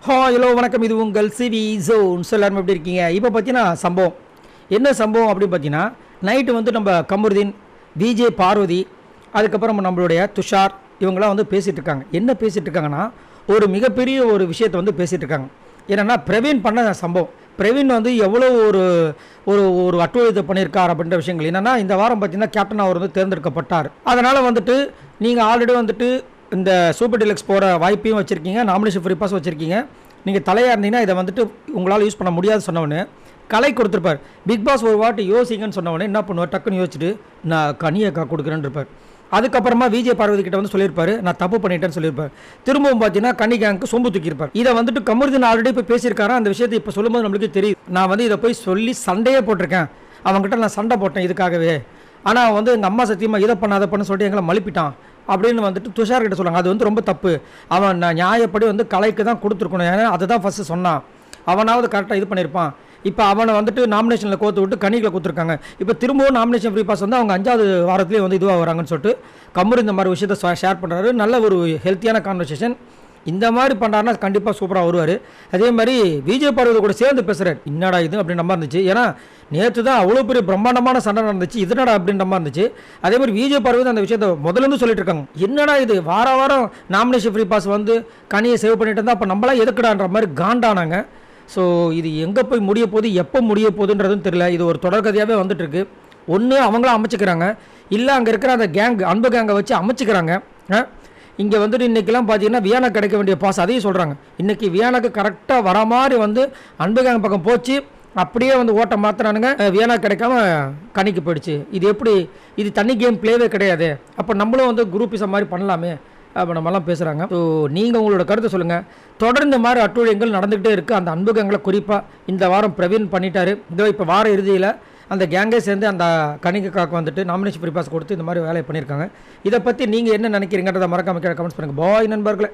Hello வணக்கம். இது உங்கள் சிவி ஜோன். எல்லாரும் எப்படி இருக்கீங்க? இப்போ பார்த்தீங்கன்னா சம்பவம் என்ன சம்பவம் அப்படின்னு பார்த்தீங்கன்னா, நைட்டு வந்து நம்ம கமருதீன், விஜே பார்வதி, அதுக்கப்புறம் நம்மளுடைய துஷார் இவங்களாம் வந்து பேசிகிட்டு இருக்காங்க. என்ன பேசிகிட்டு இருக்காங்கன்னா, ஒரு மிகப்பெரிய ஒரு விஷயத்தை வந்து பேசிகிட்டு இருக்காங்க. என்னென்னா, பிரவீன் பண்ண சம்பவம். பிரவீன் வந்து எவ்வளோ ஒரு ஒரு ஒரு அட்டுழியத்தை பண்ணியிருக்கார் அப்படின்ற விஷயங்கள் என்னென்னா, இந்த வாரம் பார்த்தீங்கன்னா கேப்டன் அவர் வந்து தேர்ந்தெடுக்கப்பட்டார். அதனால் வந்துட்டு நீங்கள் ஆல்ரெடி வந்துட்டு இந்த சூப்பர் டீலக்ஸ் போகிற வாய்ப்பையும் வச்சுருக்கீங்க, நாமினேஷன் ஃப்ரீ பாஸ் வச்சுருக்கீங்க. நீங்கள் தலையாக இருந்தீங்கன்னா இதை வந்துட்டு உங்களால் யூஸ் பண்ண முடியாது சொன்னவொடனே கலை கொடுத்துருப்பார். பிக் பாஸ் ஒரு வாட்டி யோசிங்கன்னு சொன்னவொடனே என்ன பண்ணுவார், டக்குன்னு யோசிச்சுட்டு நான் கனியக்கா கொடுக்குறேன்னு இருப்பார். அதுக்கப்புறமா விஜய் பார்வதி கிட்ட வந்து சொல்லியிருப்பாரு, நான் தப்பு பண்ணிட்டேன்னு சொல்லியிருப்பார். திரும்பவும் பார்த்தீங்கன்னா கன்னிகாங்க்கு சொம்பு தூக்கியிருப்பார். இதை வந்துட்டு கமருதீன் ஆல்ரெடி போய் பேசியிருக்காரு. அந்த விஷயத்தை இப்போ சொல்லும்போது நம்மளுக்கு தெரியும். நான் வந்து இதை போய் சொல்லி சண்டையே போட்டிருக்கேன், அவங்ககிட்ட நான் சண்டை போட்டேன் இதுக்காகவே. ஆனால் வந்து எங்கள் அம்மா சத்தியமாக இதை பண்ண அதை பண்ண சொல்லிட்டு எங்களை மழுப்பிட்டான் அப்படின்னு வந்துட்டு துஷார் கிட்ட சொல்லுவாங்க. அது வந்து ரொம்ப தப்பு. அவன் நியாயப்படி வந்து கலைக்கு தான் கொடுத்துருக்கணும். ஏன்னா அதை தான் ஃபஸ்ட்டு சொன்னான். அவனாவது கரெக்டாக இது பண்ணியிருப்பான். இப்போ அவனை வந்துட்டு நாமினேஷனில் கோத்து விட்டு கனிகளை கொடுத்துருக்காங்க. இப்போ திரும்பவும் நாமினேஷன் ஃப்ரீ பாஸ் வந்து அவங்க 5வது வாரத்துலேயே வந்து இதுவாக வராங்கன்னு சொல்லிட்டு கமரு இந்த மாதிரி விஷயத்தை ஷேர் பண்ணுறாரு. நல்ல ஒரு ஹெல்த்தியான கான்வர்சேஷன். இந்த மாதிரி பண்ணுறாருன்னா கண்டிப்பாக சூப்பராக வருவார். அதே மாதிரி விஜய் பார்வதி கூட சேர்ந்து பேசுகிறார். என்னடா இது அப்படின்ற மாதிரி இருந்துச்சு. ஏன்னா நேற்று தான் அவ்வளோ பெரிய பிரம்மாண்டமான சண்டை நடந்துச்சு, இதனடா அப்படின்ற மாதிரி இருந்துச்சு. அதே மாதிரி விஜய் பார்வதி அந்த விஷயத்தை முதலேருந்து சொல்லிட்டு இருக்காங்க. என்னடா இது வாரம் நாமினேஷன் ஃப்ரீ பாஸ் வந்து கனியை சேவ் பண்ணிட்டு இருந்தால் அப்போ நம்மளாம் எதுக்குடான்ற மாதிரி காண்டானாங்க. ஸோ இது எங்கே போய் முடிய போகுது, எப்போ முடிய போகுதுன்றதும் தெரியல. இது ஒரு தொடர்கதையாகவே வந்துட்டுருக்கு. ஒன்று அவங்களும் அமைச்சிக்கிறாங்க, இல்லை அங்கே இருக்கிற அந்த கேங் அன்பு கேங்கை வச்சு அமைச்சிக்கிறாங்க. இங்கே வந்துட்டு இன்றைக்கெல்லாம் பார்த்தீங்கன்னா வியானா கிடைக்க வேண்டிய பாஸ் அதையும் சொல்கிறாங்க. இன்றைக்கி வியானாக்கு கரெக்டாக வர மாதிரி வந்து அன்பு கேங் பக்கம் போச்சு, அப்படியே வந்து ஓட்ட மாற்றுறானுங்க. வியானா கிடைக்காம கணிக்கு போயிடுச்சு. இது எப்படி? இது தனி கேம் பிளேவே கிடையாது. அப்போ நம்மளும் வந்து குரூப்பிசம் மாதிரி பண்ணலாமே அப்போ நம்மலாம் பேசுகிறாங்க. ஸோ நீங்கள் உங்களோட கருத்தை சொல்லுங்கள். தொடர்ந்து மாதிரி அட்டுழியங்கள் நடந்துகிட்டே இருக்குது. அந்த அன்பு கேங்கில் குறிப்பாக இந்த வாரம் பிரவீன் பண்ணிட்டாரு. இதோ இப்போ வார இறுதியில் அந்த கேங்கே சேர்ந்து அந்த கணிக்காக்கு வந்துட்டு நாமினேஷன் ஃப்ரீ பாஸ் கொடுத்து இந்த மாதிரி வேலையை பண்ணியிருக்காங்க. இதை பற்றி நீங்கள் என்ன நினைக்கிறீங்கன்றதை மறக்காம கமெண்ட்ஸ் பண்ணுங்கள். பாய் நண்பர்களே.